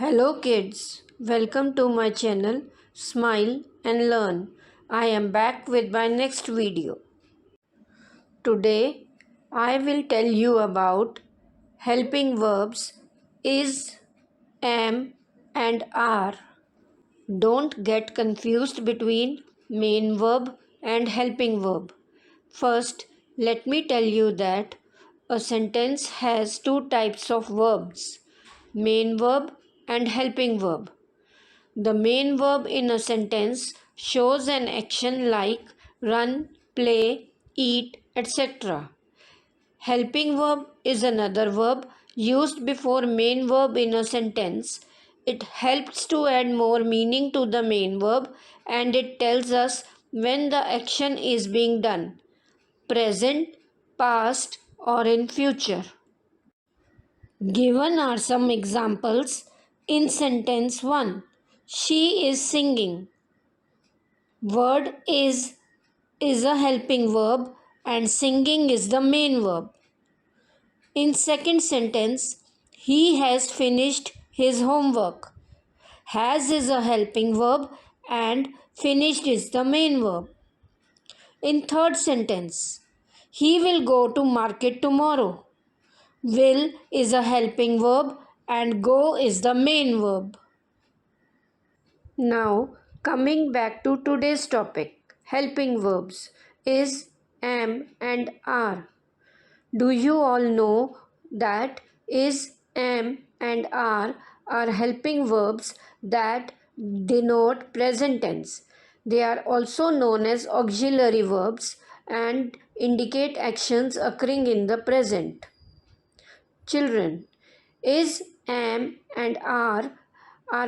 Hello kids, welcome to my channel Smile and Learn. I am back with my next video. Today I will tell you about helping verbs is, am and are. Don't get confused between main verb and helping verb. First, let me tell you that a sentence has two types of verbs, main verb and helping verb. The main verb in a sentence shows an action like run, play, eat, etc. Helping verb is another verb used before main verb in a sentence. It helps to add more meaning to the main verb and it tells us when the action is being done, present, past, or in future. Given are some examples in sentence 1. She is singing. Word is a helping verb and singing is the main verb. In second sentence, he has finished his homework. Has is a helping verb and finished is the main verb. In third sentence, he will go to market tomorrow. Will is a helping verb and go is the main verb. Now, coming back to today's topic, helping verbs is, am, and are. Do you all know that is, am, and are helping verbs that denote present tense? They are also known as auxiliary verbs and indicate actions occurring in the present. Children, is, am, and are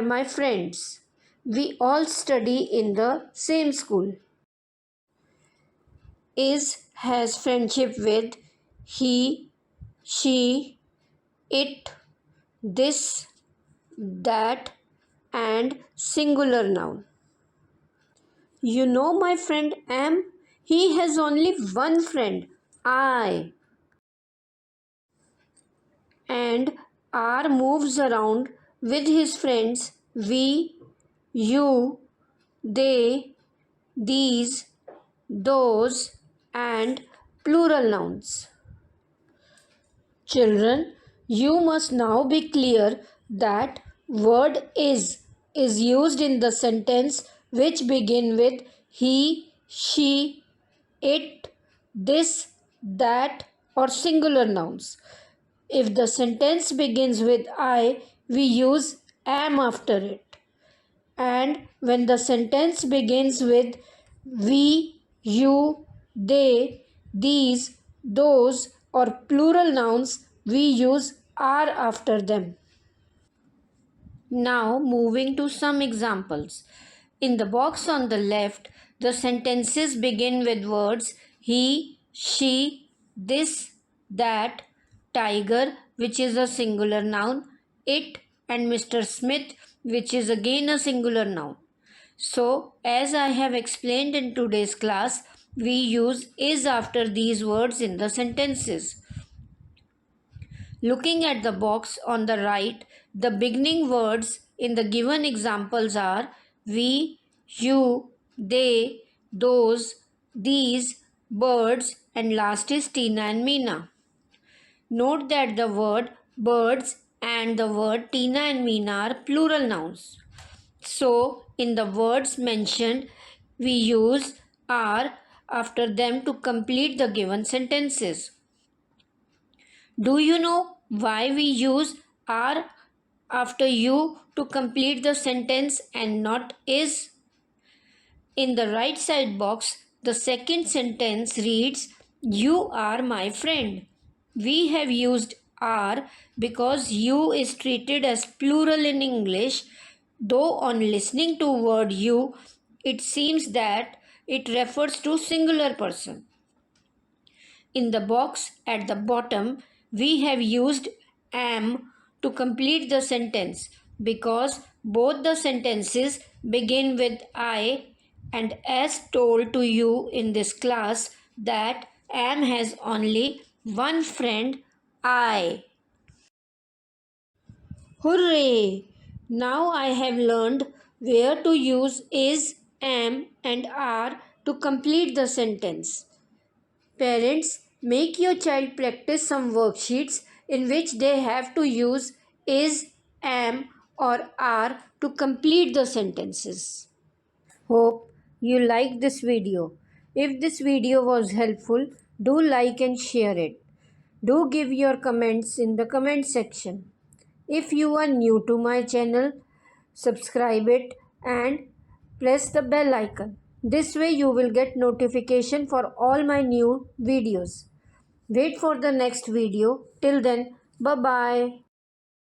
my friends. We all study in the same school. Is has friendship with he, she, it, this, that, and singular noun. You know my friend Am? He has only one friend, I. And R moves around with his friends we, you, they, these, those, and plural nouns. Children, you must now be clear that word is used in the sentence which begin with he, she, it, this, that, or singular nouns. If the sentence begins with I, we use am after it. And when the sentence begins with we, you, they, these, those, or plural nouns, we use are after them. Now moving to some examples. In the box on the left, the sentences begin with words he, she, this, that, tiger, which is a singular noun, it, and Mr. Smith, which is again a singular noun. So, as I have explained in today's class, we use is after these words in the sentences. Looking at the box on the right, the beginning words in the given examples are we, you, they, those, these, birds, and last is Tina and Meena. Note that the word birds and the word Tina and Meena are plural nouns. So, in the words mentioned, we use are after them to complete the given sentences. Do you know why we use are after you to complete the sentence and not is? In the right side box, the second sentence reads, you are my friend. We have used are because you is treated as plural in English, though on listening to word you, it seems that it refers to singular person. In the box at the bottom, we have used am to complete the sentence because both the sentences begin with I, and as told to you in this class that am has only one friend I. Hooray! Now I have learned where to use is, am, and are to complete the sentence. Parents, make your child practice some worksheets in which they have to use is, am, or are to complete the sentences. Hope you liked this video. If this video was helpful, do like and share it. Do give your comments in the comment section. If you are new to my channel, subscribe it and press the bell icon. This way you will get notification for all my new videos. Wait for the next video. Till then, bye bye.